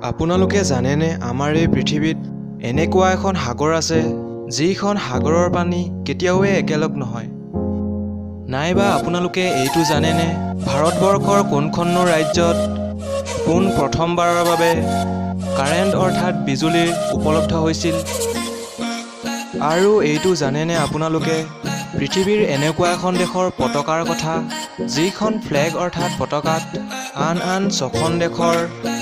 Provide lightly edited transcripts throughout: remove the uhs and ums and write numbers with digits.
আপোনালোকে জানেনে আমাৰ এই পৃথিৱীত এনেকুৱা এখন সাগৰ আছে যিখন সাগৰৰ পানী কেতিয়াও একেলগ নহয়। নাইবা আপোনালোকে এইটো জানেনে ভাৰতবৰ্ষৰ কোনখননো ৰাজ্যত পোন প্ৰথমবাৰৰ বাবে কাৰেণ্ট অৰ্থাৎ বিজুলীৰ উপলব্ধ হৈছিল? আৰু এইটো জানেনে আপোনালোকে পৃথিৱীৰ এনেকুৱা এখন দেশৰ পতাকাৰ কথা যিখন ফ্লেগ অৰ্থাৎ পতাকাত আন 6খন দেশৰ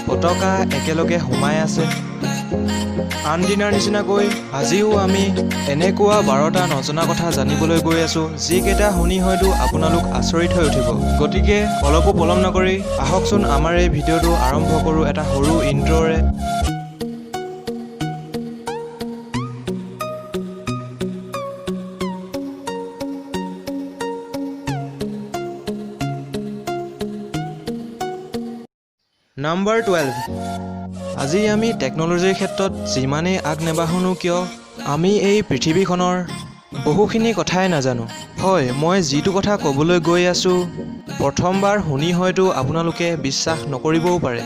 পতাকা একেলগে সোমাই আছে? আনদিনাৰ নিচিনাকৈ আজিও আমি এনেকুৱা 12টা নজনা কথা জানিবলৈ গৈ আছোঁ যিকেইটা শুনি হয়তো আপোনালোক আচৰিত হৈ উঠিব। গতিকে অলপো পলম নকৰি আহকচোন আমাৰ এই ভিডিঅ'টো আৰম্ভ কৰোঁ এটা সৰু ইন্ট্ৰ'ৰে। নম্বৰ 12। আজি আমি টেকন'লজিৰ ক্ষেত্ৰত যিমানেই আগ নেবাঢ়োনো কিয় আমি এই পৃথিৱীখনৰ বহুখিনি কথাই নাজানো। হয়, মই যিটো কথা ক'বলৈ গৈ আছোঁ প্ৰথমবাৰ শুনি হয়তো আপোনালোকে বিশ্বাস নকৰিবও পাৰে।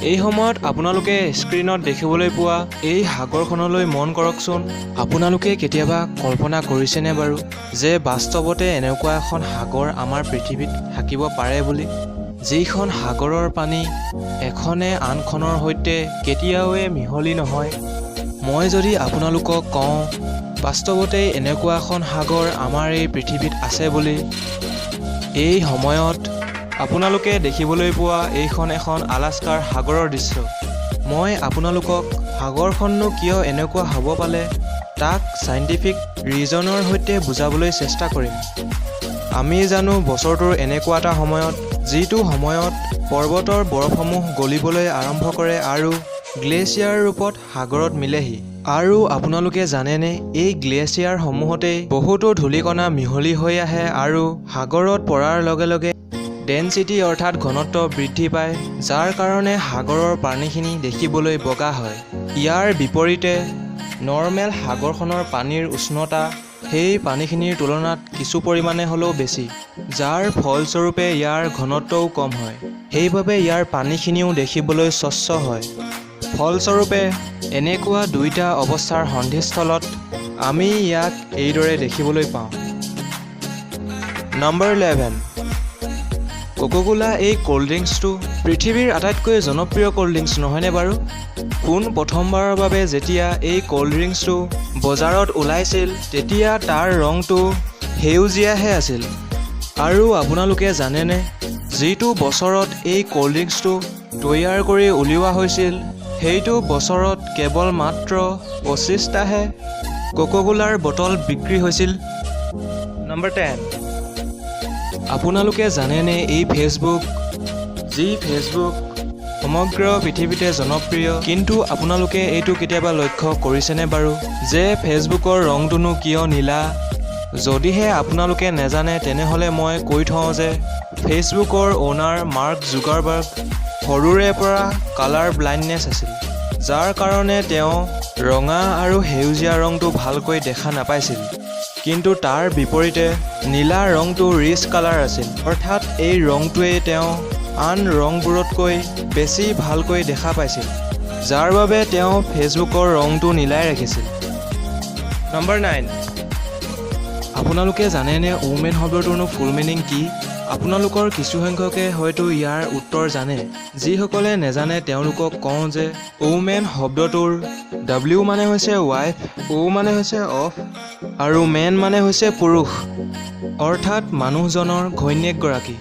এই সময়ত আপোনালোকে স্ক্ৰীণত দেখিবলৈ পোৱা এই সাগৰখনলৈ মন কৰকচোন। আপোনালোকে কেতিয়াবা কল্পনা কৰিছেনে বাৰু যে বাস্তৱতে এনেকুৱা এখন সাগৰ আমাৰ পৃথিৱীত থাকিব পাৰে বুলি? যিখন সাগৰৰ পানী এখনে আনখনৰ সৈতে কেতিয়াওৱে মিহলি নহয়। মই যদি আপোনালোকক কওঁ বাস্তৱতেই এনেকুৱা এখন সাগৰ আমাৰ এই পৃথিৱীত আছে বুলি, এই সময়ত আপোনালোকে দেখিবলৈ পোৱা এইখন এখন আলাস্কাৰ সাগৰৰ দৃশ্য। মই আপোনালোকক সাগৰখননো কিয় এনেকুৱা হ'ব পালে তাক চাইণ্টিফিক ৰিজনৰ সৈতে বুজাবলৈ চেষ্টা কৰিম। আমি জানো বছৰটোৰ এনেকুৱা এটা সময়ত যিটো সময়ত পৰ্বতৰ বৰফসমূহ গলিবলৈ আৰম্ভ কৰে আৰু গ্লেচিয়াৰ ৰূপত সাগৰত মিলেহি। আৰু আপোনালোকে জানেনে এই গ্লেচিয়াৰসমূহতেই বহুতো ধূলিকণা মিহলি হৈ আহে আৰু সাগৰত পৰাৰ লগে লগে ডেনচিটি অৰ্থাৎ ঘনত্ব বৃদ্ধি পায়, যাৰ কাৰণে সাগৰৰ পানীখিনি দেখিবলৈ বগা হয়। ইয়াৰ বিপৰীতে নৰ্মেল সাগৰখনৰ পানীৰ উষ্ণতা সেই পানীখিনিৰ তুলনাত কিছু পৰিমাণে হ'লেও বেছি, যাৰ ফলস্বৰূপে ইয়াৰ ঘনত্বও কম হয়। সেইবাবে ইয়াৰ পানীখিনিও দেখিবলৈ স্বচ্ছ হয়। ফলস্বৰূপে এনেকুৱা দুইটা অৱস্থাৰ সন্ধিস্থলত আমি ইয়াক এইদৰে দেখিবলৈ পাওঁ। নম্বৰ 11। কোকোকোলা এই ক'ল্ড ড্ৰিংকছটো পৃথিৱীৰ আটাইতকৈ জনপ্ৰিয় ক'ল্ড ড্ৰিংকছ নহয়নে বাৰু? পোন প্ৰথমবাৰৰ বাবে যেতিয়া এই ক'ল্ড ড্ৰিংকছটো বজাৰত ওলাইছিল তেতিয়া তাৰ ৰংটো সেউজীয়াহে আছিল। আৰু আপোনালোকে জানেনে যিটো বছৰত এই ক'ল্ড ড্ৰিংকছটো তৈয়াৰ কৰি উলিওৱা হৈছিল সেইটো বছৰত কেৱল মাত্ৰ 25টাহে কোকোকোলাৰ বটল বিক্ৰী হৈছিল। নম্বৰ 10। আপোনালোকে জানেনে এই ফেচবুক সমগ্ৰ পৃথিৱীতে জনপ্ৰিয়, কিন্তু আপোনালোকে এইটো কেতিয়াবা লক্ষ্য কৰিছেনে বাৰু যে ফেচবুকৰ ৰংটোনো কিয় নীলা? যদিহে আপোনালোকে নেজানে তেনেহ'লে মই কৈ থওঁ যে ফেচবুকৰ অ'নাৰ মাৰ্ক জুকাৰবাৰ্গ সৰুৰে পৰা কালাৰ ব্লাইণ্ডনেছ আছিল, যাৰ কাৰণে তেওঁ ৰঙা আৰু সেউজীয়া ৰংটো ভালকৈ দেখা নাপাইছিল। কিন্তু তাৰ বিপৰীতে নীলা ৰংটো ৰিচ কালাৰ আছিল, অৰ্থাৎ এই ৰংটোৱেই তেওঁ আন ৰংবোৰতকৈ বেছি ভালকৈ দেখা পাইছিল, যাৰ বাবে তেওঁ ফেচবুকৰ ৰংটো নীলাই ৰাখিছিল। নম্বৰ 9। আপোনালোকে জানেনে ওমেন শব্দটোৰনো ফুল মিনিং কি? আপোনালোকৰ কিছুসংখ্যকে হয়তো ইয়াৰ উত্তৰ জানে। যিসকলে নেজানে তেওঁলোকক কওঁ যে ওমেন শব্দটোৰ W মানে হৈছে ৱাইফ, O মানে হৈছে অফ আৰু মেন মানে হৈছে পুৰুষ, অৰ্থাৎ মানুহজনৰ ঘৈণীয়েকগৰাকী।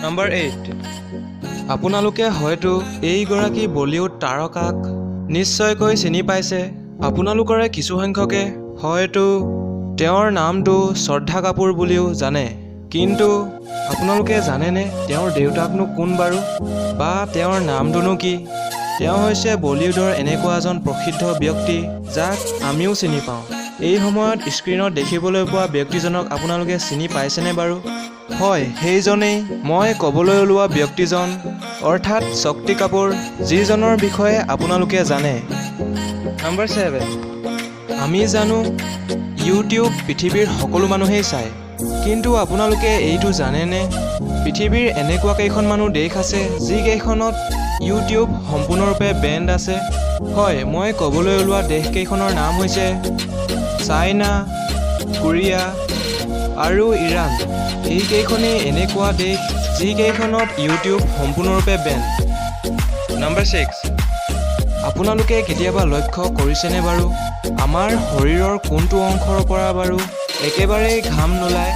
নম্বৰ 8। আপোনালোকে হয়তো এইগৰাকী বলিউড তাৰকাক নিশ্চয়কৈ চিনি পাইছে। আপোনালোকৰে কিছুসংখ্যকে হয়তো তেওঁৰ নামটো শ্ৰদ্ধা কাপুৰ বুলিও জানে। কিন্তু আপোনালোকে জানেনে তেওঁৰ দেউতাকনো কোন বাৰু, বা তেওঁৰ নামটোনো কি? তেওঁ হৈছে বলিউডৰ এনেকুৱা এজন প্ৰসিদ্ধ ব্যক্তি যাক আমিও চিনি পাওঁ। এই সময়ত স্ক্ৰীণত দেখিবলৈ পোৱা ব্যক্তিজনক আপোনালোকে চিনি পাইছেনে বাৰু? হয়, সেইজনেই মই ক'বলৈ ওলোৱা ব্যক্তিজন, অৰ্থাৎ শক্তি কাপুৰ, যিজনৰ বিষয়ে আপোনালোকে জানে। নম্বৰ 7। আমি জানো ইউটিউব পৃথিৱীৰ সকলো মানুহেই চায়, কিন্তু আপোনালোকে এইটো জানেনে পৃথিৱীৰ এনেকুৱা কেইখনমানো দেশ আছে যিকেইখনত ইউটিউব সম্পূৰ্ণৰূপে বেণ্ড আছে। হয়, মই ক'বলৈ ওলোৱা দেশকেইখনৰ নাম হৈছে চাইনা, কোৰিয়া আৰু ইৰাণ। এইকেইখনেই এনেকুৱা দেশ যিকেইখনত ইউটিউব সম্পূৰ্ণৰূপে বেণ্ড। নম্বৰ 6, আপোনালোকে কেতিয়াবা লক্ষ্য কৰিছেনে বাৰু আমাৰ শৰীৰৰ কোনটো অংশৰ পৰা বাৰু একেবাৰেই ঘাম নোলায়?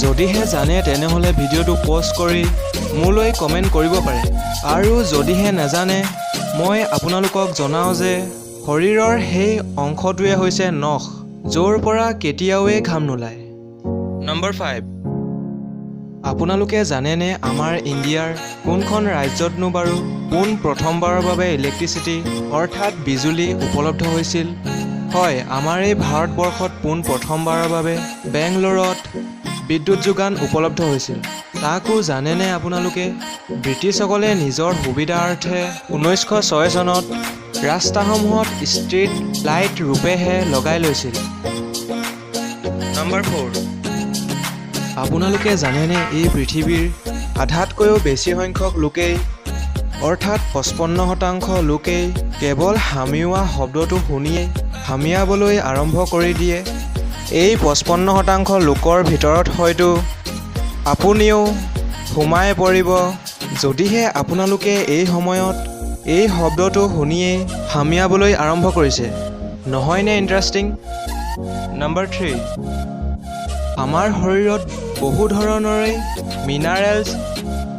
যদিহে জানে তেনেহ'লে ভিডিঅ'টো প'জ কৰি মোলৈ কমেণ্ট কৰিব পাৰে। আৰু যদিহে নাজানে মই আপোনালোকক জনাওঁ যে শৰীৰৰ সেই অংশটোৱে হৈছে নখ, য'ৰ পৰা কেতিয়াওৱে ঘাম নোলায়। নম্বৰ 5, আপোনালোকে জানেনে আমাৰ ইণ্ডিয়াৰ কোনখন ৰাজ্যতনো বাৰু পোন প্ৰথমবাৰৰ বাবে ইলেক্ট্ৰিচিটি অৰ্থাৎ বিজুলী উপলব্ধ হৈছিল? হয়, আমাৰ এই ভাৰতবৰ্ষত পোন প্ৰথমবাৰৰ বাবে বেংগলোৰত বিদ্যুৎ যোগান উপলব্ধ হৈছিল। তাকো জানেনে আপোনালোকে ব্ৰিটিছসকলে নিজৰ সুবিধাৰ্থে 1906 চনত ৰাস্তাসমূহত ষ্ট্ৰীট লাইট ৰূপেহে লগাই লৈছিল। নম্বৰ 4, আপোনালোকে জানেনে এই পৃথিৱীৰ আধাতকৈও বেছি সংখ্যক লোকেই অৰ্থাৎ 55% লোকেই কেৱল হামিওৱা শব্দটো শুনিয়েই হামিয়াবলৈ আৰম্ভ কৰি দিয়ে। এই 55% লোকৰ ভিতৰত হয়তো আপুনিও সোমাই পৰিব যদিহে আপোনালোকে এই সময়ত এই শব্দটো শুনিয়েই হামিয়াবলৈ আৰম্ভ কৰিছে। নহয়নে ইণ্টাৰেষ্টিং? নম্বৰ 3, আমাৰ শৰীৰত বহু ধৰণৰে মিনাৰেলছ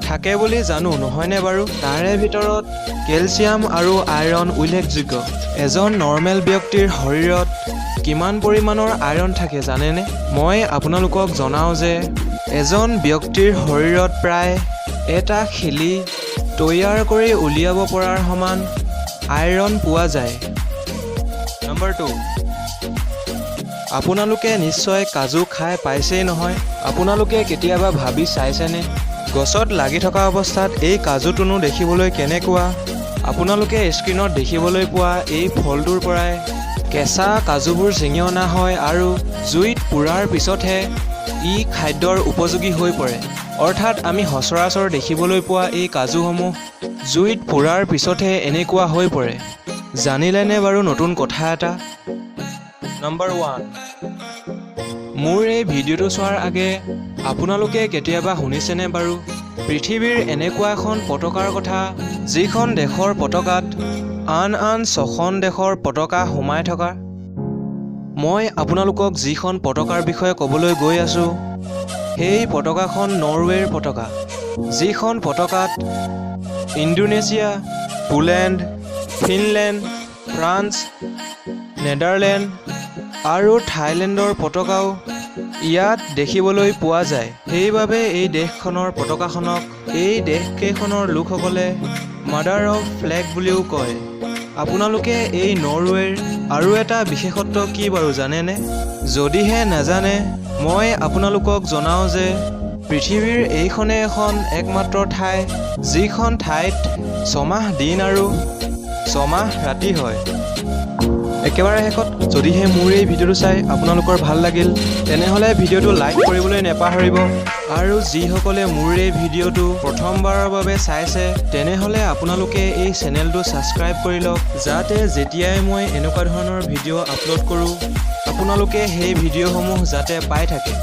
থাকে বুলি জানো, নহয়নে বাৰু? তাৰে ভিতৰত কেলছিয়াম আৰু আইৰণ উল্লেখযোগ্য। এজন নৰ্মেল ব্যক্তিৰ শৰীৰত কিমান পৰিমাণৰ আইৰণ থাকে জানেনে? মই আপোনালোকক জনাওঁ যে এজন ব্যক্তিৰ শৰীৰত প্ৰায় এটা খিলি তৈয়াৰ কৰি উলিয়াব পৰাৰ সমান আইৰণ পোৱা যায়। নম্বৰ 2, আপোনালোকে নিশ্চয় কাজু খাই পাইছেই নহয়। আপোনালোকে কেতিয়াবা ভাবি চাইছেনে গছত লাগি থকা অৱস্থাত এই কাজুটোনো দেখিবলৈ কেনেকুৱা? আপোনালোকে স্ক্ৰীণত দেখিবলৈ পোৱা এই ফলটোৰ পৰাই কেঁচা কাজুবোৰ ছিঙি অনা হয় আৰু জুইত পোৰাৰ পিছতহে ই খাদ্যৰ উপযোগী হৈ পৰে। অৰ্থাৎ আমি সচৰাচৰ দেখিবলৈ পোৱা এই কাজুসমূহ জুইত পোৰাৰ পিছতহে এনেকুৱা হৈ পৰে। জানিলেনে বাৰু নতুন কথা এটা? নম্বৰ 1, মোৰ এই ভিডিঅ'টো চোৱাৰ আগে আপোনালোকে কেতিয়াবা শুনিছেনে বাৰু পৃথিৱীৰ এনেকুৱা এখন পতাকাৰ কথা যিখন দেশৰ পতাকাত আন 6খন দেশৰ পতাকা সোমাই থকা? মই আপোনালোকক যিখন পতাকাৰ বিষয়ে ক'বলৈ গৈ আছোঁ সেই পতাকাখন নৰৱেৰ পতাকা, যিখন পতাকাত Indonesia, Poland, Finland, France, Netherlands আৰু থাইলেণ্ডৰ পতাকাও ইয়াত দেখিবলৈ পোৱা যায়। সেইবাবে এই দেশখনৰ পতাকাখনক এই দেশকেইখনৰ লোকসকলে মাদাৰ অফ ফ্লেগ বুলিও কয়। আপোনালোকে এই নৰৱেৰ আৰু এটা বিশেষত্ব কি বাৰু জানেনে? যদিহে নাজানে মই আপোনালোকক জনাওঁ যে পৃথিৱীৰ এইখনেই এখন একমাত্ৰ ঠাই যিখন ঠাইত 6 মাহ দিন আৰু 6 মাহ ৰাতি হয়। একেবাৰে শেষত যদিহে মোৰ এই ভিডিঅ'টো চাই আপোনালোকৰ ভাল লাগিল তেনেহ'লে ভিডিঅ'টো লাইক কৰিবলৈ নেপাহৰিব। আৰু যিসকলে মোৰ এই ভিডিঅ'টো প্ৰথমবাৰৰ বাবে চাইছে তেনেহ'লে আপোনালোকে এই চেনেলটো ছাবস্ক্ৰাইব কৰি লওক, যাতে যেতিয়াই মই এনেকুৱা ধৰণৰ ভিডিঅ' আপলোড কৰোঁ আপোনালোকে সেই ভিডিঅ'সমূহ যাতে পাই থাকে।